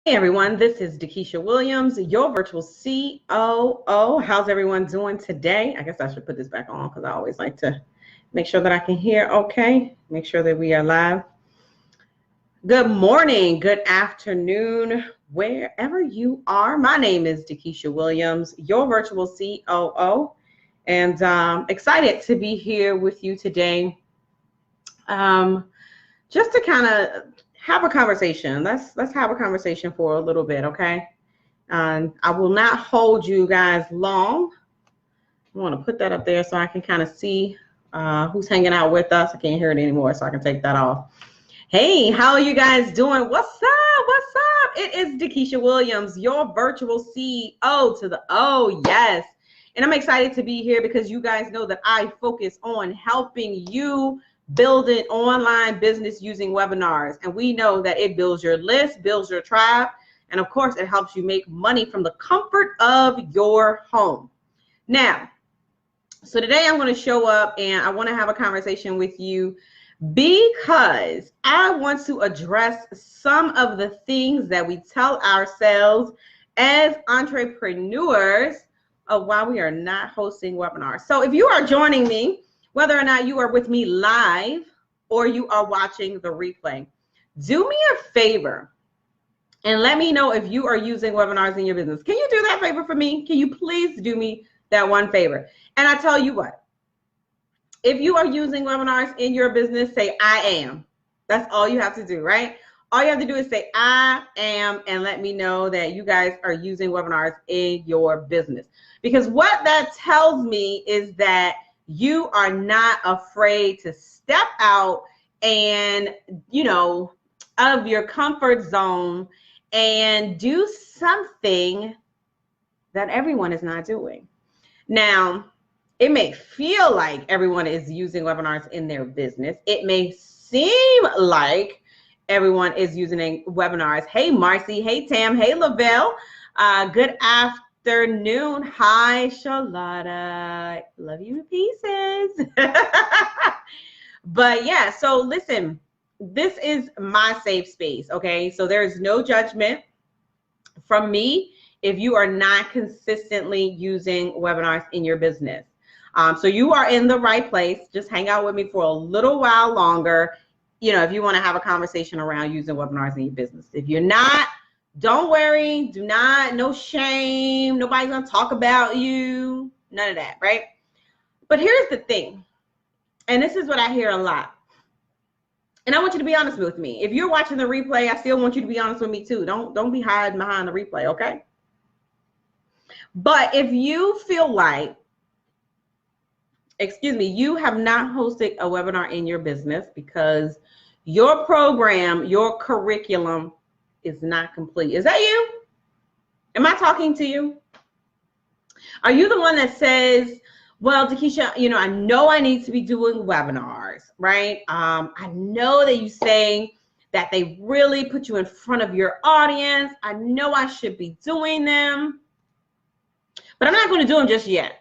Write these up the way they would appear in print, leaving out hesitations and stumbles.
Hey everyone, this is Dakisha Williams, your virtual COO. How's everyone doing today? I guess I should put this back on because I always like to make sure that I can hear okay, make sure that we are live. Good morning, good afternoon, wherever you are. My name is Dakisha Williams, your virtual COO, and excited to be here with you today. Just to kind of have a conversation. Let's have a conversation for a little bit, okay? I will not hold you guys long. I want to put that up there so I can kind of see who's hanging out with us. I can't hear it anymore, so I can take that off. Hey, how are you guys doing? What's up? What's up? It is Dakisha Williams, your virtual CEO to the O, yes. And I'm excited to be here because you guys know that I focus on helping you build an online business using webinars. And we know that it builds your list, builds your tribe, and of course, it helps you make money from the comfort of your home. Now, so today I'm going to show up and I want to have a conversation with you because I want to address some of the things that we tell ourselves as entrepreneurs of why we are not hosting webinars. So if you are joining me, whether or not you are with me live or you are watching the replay, do me a favor and let me know if you are using webinars in your business. Can you do that favor for me? Can you please do me that one favor? And I tell you what, if you are using webinars in your business, say I am. That's all you have to do, right? All you have to do is say I am and let me know that you guys are using webinars in your business. Because what that tells me is that you are not afraid to step out and, out of your comfort zone and do something that everyone is not doing. Now, it may feel like everyone is using webinars in their business. It may seem like everyone is using webinars. Hey, Marcy. Hey, Tam. Hey, Lavelle. Good afternoon. Hi, Charlotta. Love you to pieces. But yeah, so listen, this is my safe space, okay? So there's no judgment from me if you are not consistently using webinars in your business. So you are in the right place. Just hang out with me for a little while longer, if you want to have a conversation around using webinars in your business. If you're not, don't worry, no shame, nobody's gonna talk about you, none of that, right? But here's the thing, and this is what I hear a lot, and I want you to be honest with me. If you're watching the replay, I still want you to be honest with me too. Don't be hiding behind the replay, okay? But if you feel like, you have not hosted a webinar in your business because your program, your curriculum is not complete. Is that you? Am I talking to you? Are you the one that says, well, Dakisha, I know I need to be doing webinars, right? I know that you saying that they really put you in front of your audience. I know I should be doing them, but I'm not going to do them just yet.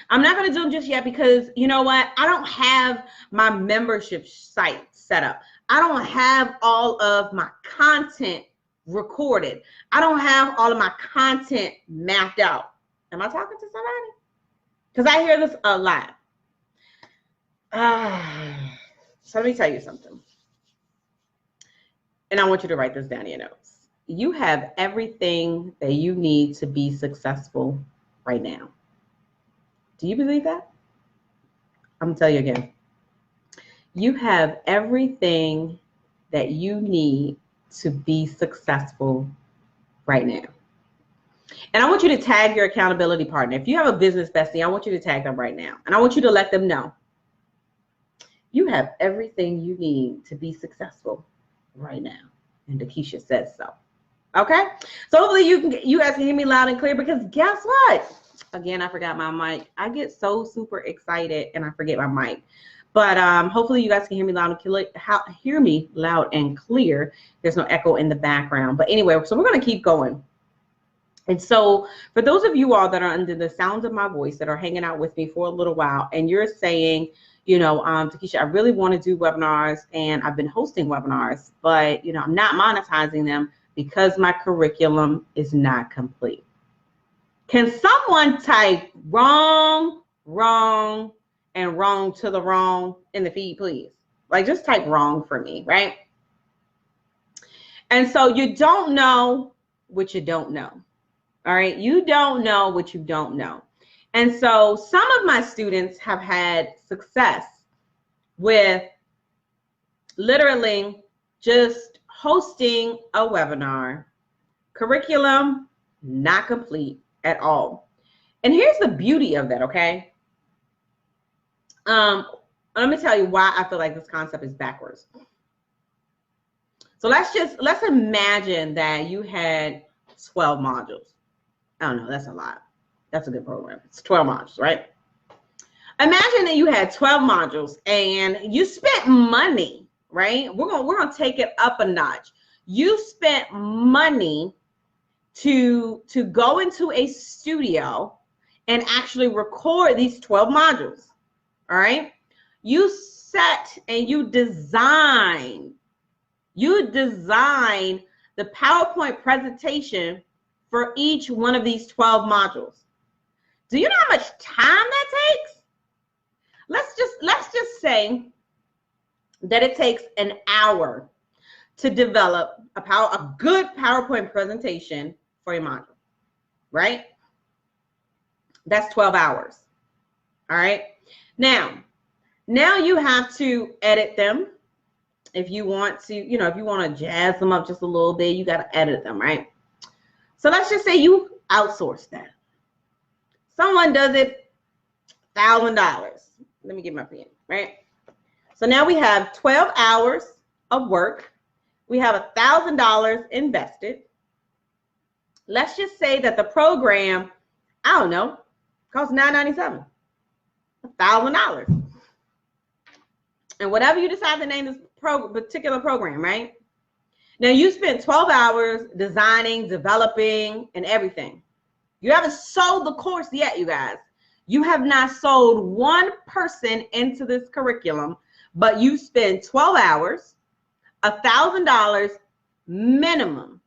I'm not going to do them just yet because you know what? I don't have my membership site set up. I don't have all of my content recorded. I don't have all of my content mapped out. Am I talking to somebody? Because I hear this a lot. So let me tell you something. And I want you to write this down in your notes. You have everything that you need to be successful right now. Do you believe that? I'm going to tell you again. You have everything that you need to be successful right now. And I want you to tag your accountability partner. If you have a business bestie, I want you to tag them right now. And I want you to let them know you have everything you need to be successful right now. And Dakisha says so. Okay? So hopefully you guys can hear me loud and clear, because guess what? Again, I forgot my mic. I get so super excited and I forget my mic. But hopefully you guys can hear me loud and clear. There's no echo in the background. But anyway, so we're going to keep going. And so for those of you all that are under the sound of my voice that are hanging out with me for a little while, and you're saying, Dakisha, I really want to do webinars and I've been hosting webinars, but, I'm not monetizing them. because my curriculum is not complete. Can someone type wrong, wrong, and wrong to the wrong in the feed, please? Like, just type wrong for me, right? And so you don't know what you don't know. All right. You don't know what you don't know. And so some of my students have had success with literally just hosting a webinar, curriculum not complete at all. And here's the beauty of that, okay? Let me tell you why I feel like this concept is backwards. So let's imagine that you had 12 modules. I don't know, that's a lot. That's a good program. It's 12 modules, right? Imagine that you had 12 modules and you spent money, right? We're gonna take it up a notch. You spent money to go into a studio and actually record these 12 modules. All right. You set and you design the PowerPoint presentation for each one of these 12 modules. Do you know how much time that takes? Let's just say that it takes an hour to develop a good PowerPoint presentation for a module, right? That's 12 hours. All right. Now you have to edit them. If you want to, if you want to jazz them up just a little bit, you got to edit them, right? So let's just say you outsource that. Someone does it $1,000. Let me get my pen, right? So now we have 12 hours of work. We have $1,000 invested. Let's just say that the program, I don't know, costs $9.97, $1,000. And whatever you decide to name this particular program, right? Now you spent 12 hours designing, developing, and everything. You haven't sold the course yet, you guys. You have not sold one person into this curriculum, but you spend 12 hours, $1,000 minimum,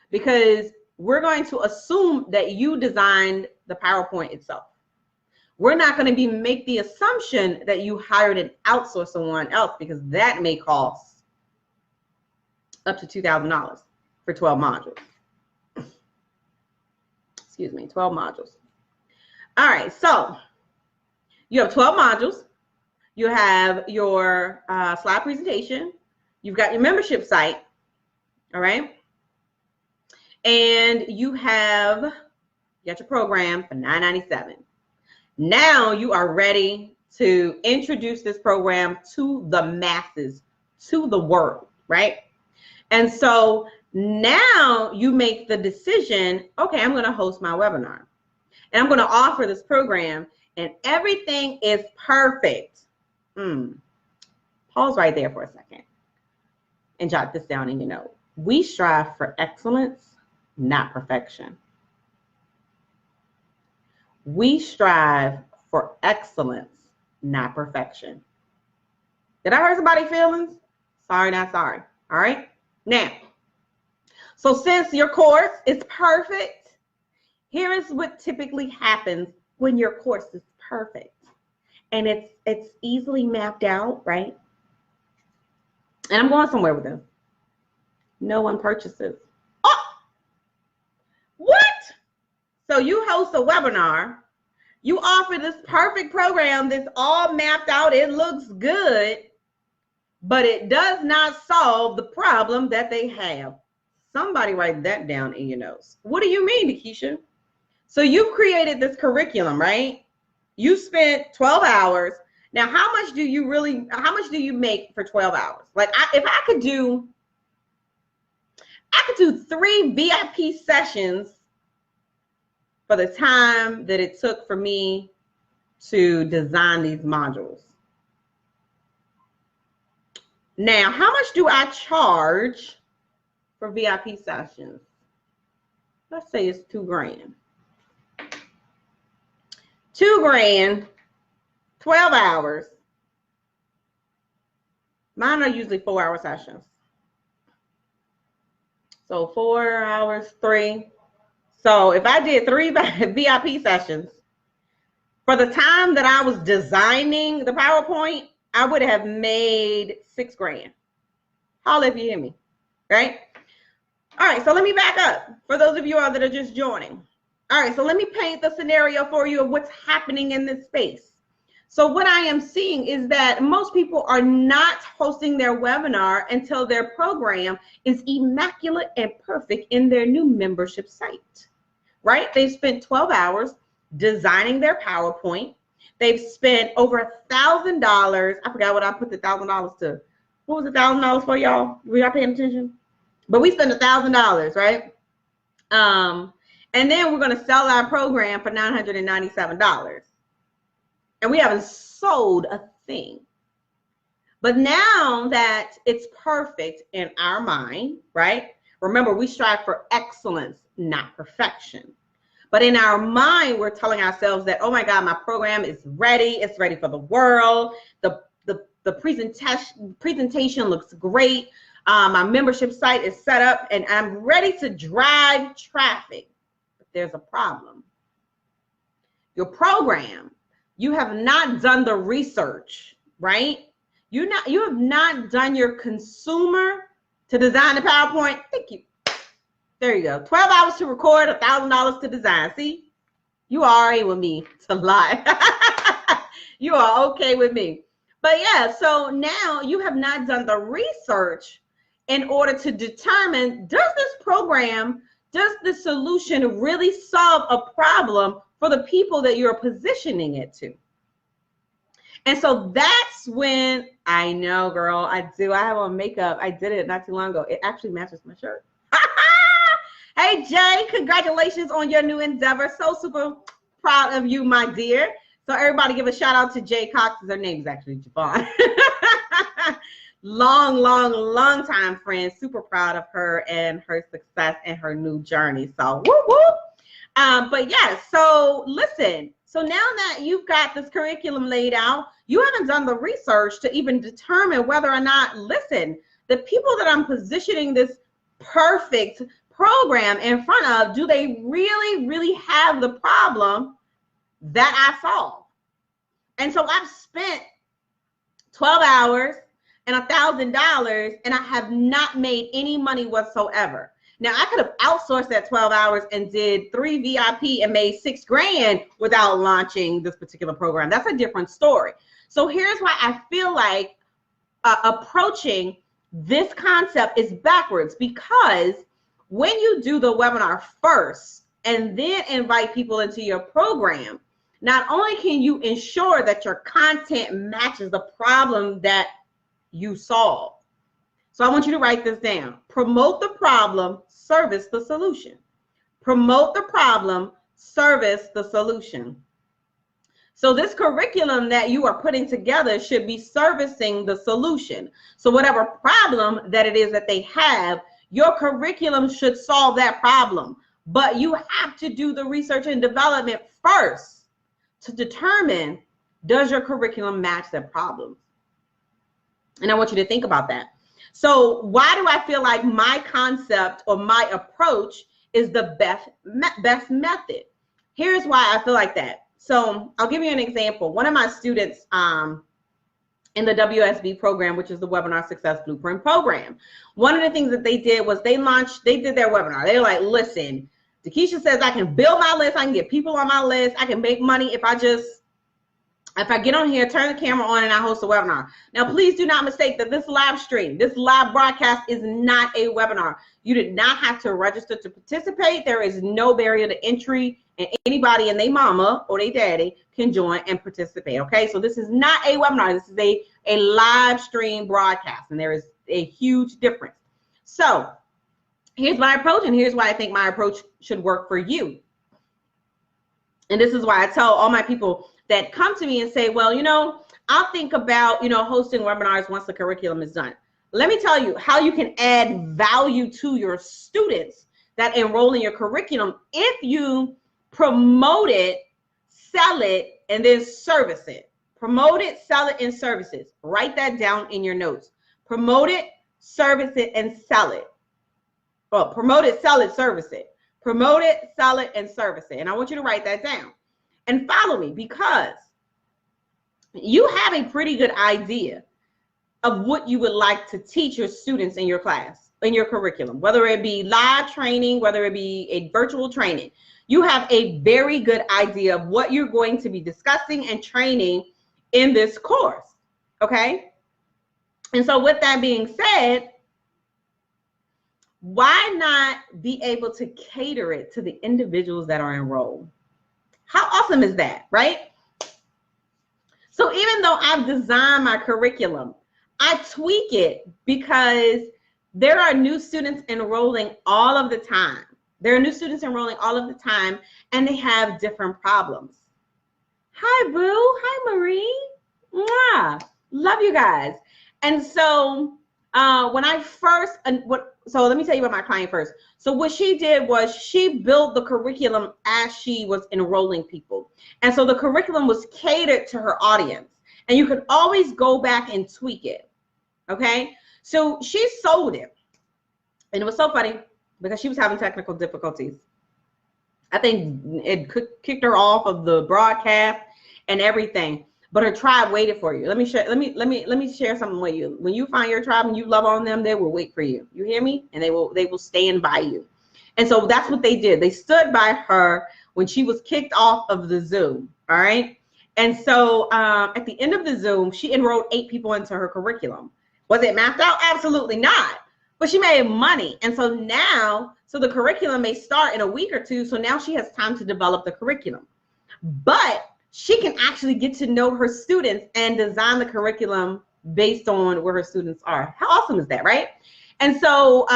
because we're going to assume that you designed the PowerPoint itself. We're not going to make the assumption that you hired and outsourced someone else, because that may cost up to $2,000 for 12 modules. Excuse me, 12 modules. All right, so you have 12 modules. You have your slide presentation. You've got your membership site, all right? And you got your program for $9.97. Now you are ready to introduce this program to the masses, to the world, right? And so now you make the decision, okay, I'm going to host my webinar and I'm going to offer this program and everything is perfect. Pause right there for a second and jot this down in your note. We strive for excellence, not perfection. We strive for excellence, not perfection. Did I hurt somebody's feelings? Sorry, not sorry. All right. Now, so since your course is perfect, here is what typically happens when your course is perfect. And it's easily mapped out, right? And I'm going somewhere with this. No one purchases. Oh, what? So you host a webinar, you offer this perfect program that's all mapped out, it looks good, but it does not solve the problem that they have. Somebody write that down in your notes. What do you mean, Nikisha? So you created this curriculum, right? You spent 12 hours. Now, how much do you make for 12 hours? Like if I could do 3 VIP sessions for the time that it took for me to design these modules. Now, how much do I charge for VIP sessions? Let's say it's $2,000. $2,000, 12 hours. Mine are usually 4-hour sessions. So 4 hours, 3. So if I did 3 VIP sessions, for the time that I was designing the PowerPoint, I would have made $6,000. Holla if you hear me, right? All right, so let me back up for those of you all that are just joining. All right, so let me paint the scenario for you of what's happening in this space. So what I am seeing is that most people are not hosting their webinar until their program is immaculate and perfect in their new membership site, right? They've spent 12 hours designing their PowerPoint. They've spent over $1,000. I forgot what I put the $1,000 to. What was $1,000 for, y'all? Were y'all paying attention? But we spent $1,000, right? And then we're going to sell our program for $997. And we haven't sold a thing. But now that it's perfect in our mind, right? Remember, we strive for excellence, not perfection. But in our mind, we're telling ourselves that, oh my God, my program is ready. It's ready for the world. The presentation looks great. My membership site is set up and I'm ready to drive traffic. But there's a problem. Your program, you have not done the research, right? You have not done your consumer to design the PowerPoint. Thank you. There you go. 12 hours to record, $1,000 to design. See, you are already with me to lie. You are okay with me. But yeah, so now you have not done the research in order to determine, does the solution really solve a problem for the people that you're positioning it to? And so that's when, I know, girl, I do. I have on makeup. I did it not too long ago. It actually matches my shirt. Hey, Jay, congratulations on your new endeavor. So super proud of you, my dear. So everybody give a shout out to Jay Cox. Her name is actually Javon. long time friend. Super proud of her and her success and her new journey. So whoop, whoop. But yeah, so listen. So now that you've got this curriculum laid out, you haven't done the research to even determine whether or not, listen, the people that I'm positioning this perfect program in front of, do they really have the problem that I solve? And so I've spent 12 hours and $1,000 and I have not made any money whatsoever. Now I could have outsourced that 12 hours and did 3 VIP and made $6,000 without launching this particular program. That's a different story. So here's why I feel like approaching this concept is backwards, because when you do the webinar first and then invite people into your program, not only can you ensure that your content matches the problem that you solve. So I want you to write this down. Promote the problem, service the solution. Promote the problem, service the solution. So this curriculum that you are putting together should be servicing the solution. So whatever problem that it is that they have, your curriculum should solve that problem. But you have to do the research and development first to determine, does your curriculum match that problem? And I want you to think about that. So why do I feel like my concept or my approach is the best method? Here's why I feel like that. So I'll give you an example. One of my students in the WSB program, which is the Webinar Success Blueprint program, one of the things that they did was they did their webinar. They're like, listen, Takesha says I can build my list, I can get people on my list, I can make money if I get on here, turn the camera on, and I host a webinar. Now, please do not mistake that this live stream, this live broadcast is not a webinar. You did not have to register to participate. There is no barrier to entry, and anybody and their mama or their daddy can join and participate, okay? So this is not a webinar. This is a live stream broadcast, and there is a huge difference. So here's my approach, and here's why I think my approach should work for you. And this is why I tell all my people that come to me and say, well, I'll think about, hosting webinars once the curriculum is done. Let me tell you how you can add value to your students that enroll in your curriculum if you promote it, sell it, and then service it. Promote it, sell it, and service it. Write that down in your notes. Promote it, service it, and sell it. Well, promote it, sell it, service it. Promote it, sell it, and service it. And I want you to write that down and follow me, because you have a pretty good idea of what you would like to teach your students in your class, in your curriculum, whether it be live training, whether it be a virtual training. You have a very good idea of what you're going to be discussing and training in this course, okay? And so with that being said, why not be able to cater it to the individuals that are enrolled? How awesome is that, right? So even though I've designed my curriculum, I tweak it because there are new students enrolling all of the time. There are new students enrolling all of the time, and they have different problems. Hi, Boo. Hi, Marie. Mwah. Love you guys. And so when I first, so let me tell you about my client first. So what she did was she built the curriculum as she was enrolling people. And so the curriculum was catered to her audience. And you could always go back and tweak it. Okay? So she sold it. And it was so funny because she was having technical difficulties. I think it kicked her off of the broadcast and everything. But her tribe waited for you. Let me share something with you. When you find your tribe and you love on them, they will wait for you. You hear me? And they will stand by you. And so that's what they did. They stood by her when she was kicked off of the Zoom. All right. And so at the end of the Zoom, she enrolled 8 people into her curriculum. Was it mapped out? Absolutely not. But she made money. And so now, so the curriculum may start in a week or two. So now she has time to develop the curriculum. But she can actually get to know her students and design the curriculum based on where her students are. How awesome is that, right? And so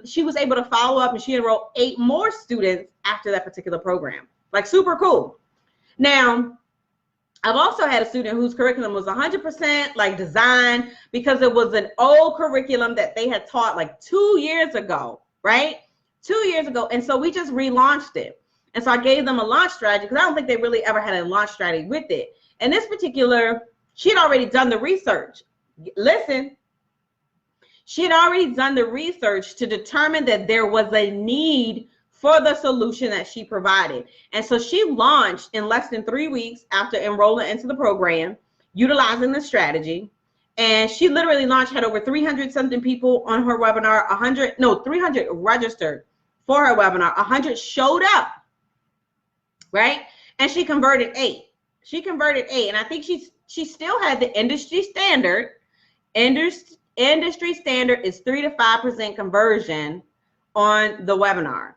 she was able to follow up, and she enrolled 8 more students after that particular program. Like, super cool. Now, I've also had a student whose curriculum was 100% like design, because it was an old curriculum that they had taught like 2 years ago, right? 2 years ago. And so we just relaunched it. And so I gave them a launch strategy, because I don't think they really ever had a launch strategy with it. And this particular, she had already done the research. Listen, she had already done the research to determine that there was a need for the solution that she provided. And so she launched in less than 3 weeks after enrolling into the program, utilizing the strategy. And she literally launched, had over 300 something people on her webinar, 300 registered for her webinar, 100 showed up. Right? And she converted 8. She converted 8. And I think she still had the industry standard. Industry standard is 3 to 5% conversion on the webinar.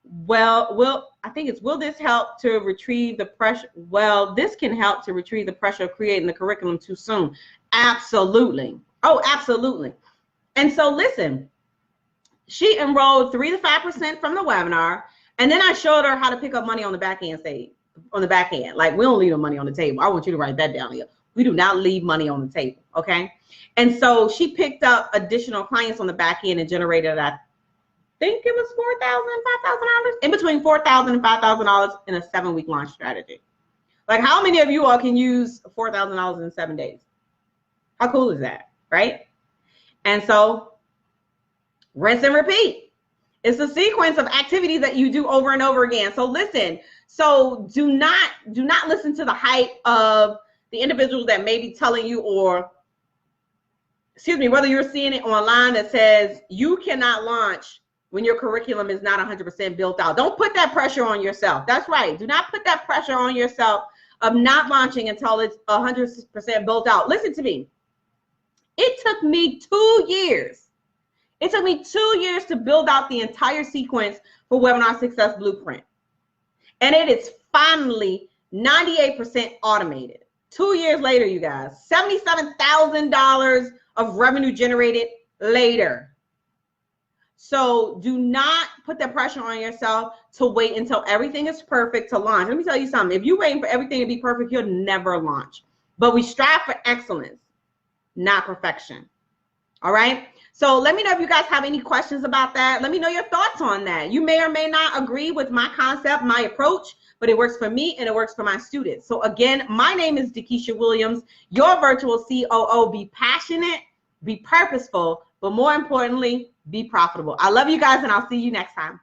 Well, I think it's, will this help to retrieve the pressure? Well, this can help to retrieve the pressure of creating the curriculum too soon. Absolutely. Oh, absolutely. And so listen, she enrolled 3 to 5% from the webinar. And then I showed her how to pick up money on the back end stage, on the back end. Like, we don't leave the money on the table. I want you to write that down here. We do not leave money on the table, okay? And so she picked up additional clients on the back end and generated, I think it was $4,000, $5,000, in between $4,000 and $5,000 in a 7-week launch strategy. Like, how many of you all can use $4,000 in 7 days? How cool is that, right? And so, rinse and repeat. It's a sequence of activities that you do over and over again. So listen, so do not listen to the hype of the individuals that may be telling you, or excuse me, whether you're seeing it online that says you cannot launch when your curriculum is not 100% built out. Don't put that pressure on yourself. That's right. Do not put that pressure on yourself of not launching until it's 100% built out. Listen to me. It took me 2 years. It took me 2 years to build out the entire sequence for Webinar Success Blueprint. And it is finally 98% automated. 2 years later, you guys, $77,000 of revenue generated later. So do not put the pressure on yourself to wait until everything is perfect to launch. Let me tell you something. If you're waiting for everything to be perfect, you'll never launch. But we strive for excellence, not perfection. All right? So let me know if you guys have any questions about that. Let me know your thoughts on that. You may or may not agree with my concept, my approach, but it works for me and it works for my students. So again, my name is Dakisha Williams, your virtual COO. Be passionate, be purposeful, but more importantly, be profitable. I love you guys, and I'll see you next time.